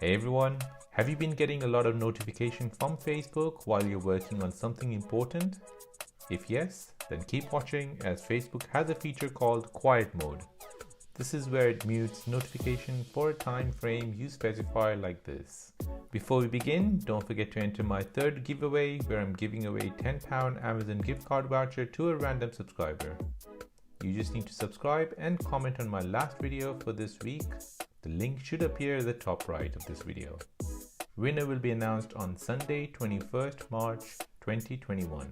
Hey everyone, have you been getting a lot of notification from Facebook while you're working on something important? If yes, then keep watching as Facebook has a feature called Quiet Mode. This is where it mutes notification for a time frame you specify like this. Before we begin, don't forget to enter my third giveaway where I'm giving away £10 Amazon gift card voucher to a random subscriber. You just need to subscribe and comment on my last video for this week. The link should appear at the top right of this video. Winner will be announced on Sunday, 21st March 2021.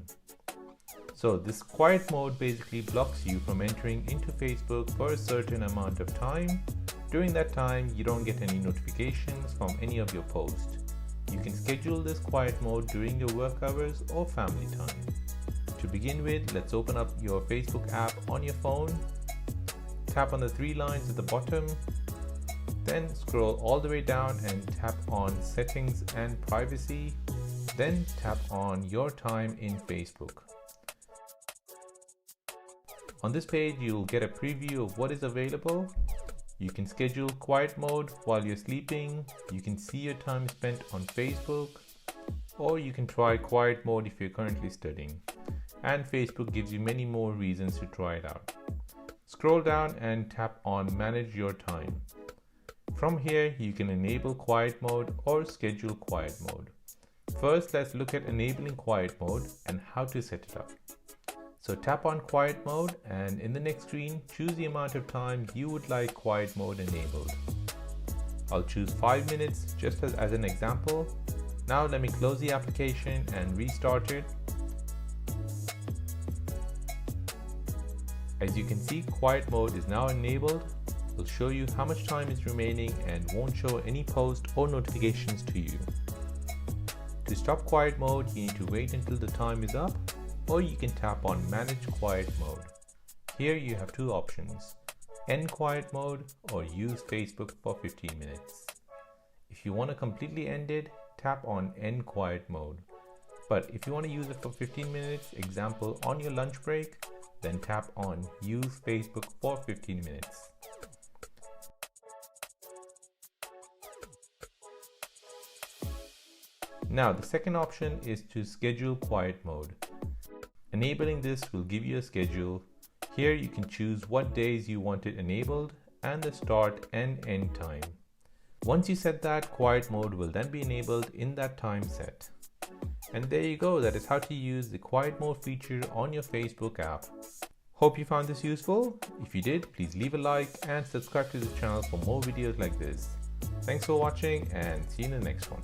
So this quiet mode basically blocks you from entering into Facebook for a certain amount of time. During that time, you don't get any notifications from any of your posts. You can schedule this quiet mode during your work hours or family time. To begin with, let's open up your Facebook app on your phone. Tap on the three lines at the bottom. Then scroll all the way down and tap on Settings and Privacy. Then tap on Your Time in Facebook. On this page, you'll get a preview of what is available. You can schedule quiet mode while you're sleeping. You can see your time spent on Facebook. Or you can try quiet mode if you're currently studying. And Facebook gives you many more reasons to try it out. Scroll down and tap on Manage Your Time. From here, you can enable quiet mode or schedule quiet mode. First, let's look at enabling quiet mode and how to set it up. So tap on quiet mode and in the next screen, choose the amount of time you would like quiet mode enabled. I'll choose 5 minutes just as an example. Now let me close the application and restart it. As you can see, quiet mode is now enabled. Will show you how much time is remaining and won't show any post or notifications to you. To stop quiet mode, you need to wait until the time is up, or you can tap on Manage Quiet Mode. Here you have two options: End Quiet Mode or use Facebook for 15 minutes. If you want to completely end it, tap on End Quiet Mode. But if you want to use it for 15 minutes, example on your lunch break, then tap on Use Facebook for 15 minutes. Now the second option is to schedule quiet mode. Enabling this will give you a schedule. Here you can choose what days you want it enabled and the start and end time. Once you set that, quiet mode will then be enabled in that time set. And there you go, that is how to use the quiet mode feature on your Facebook app. Hope you found this useful. If you did, please leave a like and subscribe to the channel for more videos like this. Thanks for watching and see you in the next one.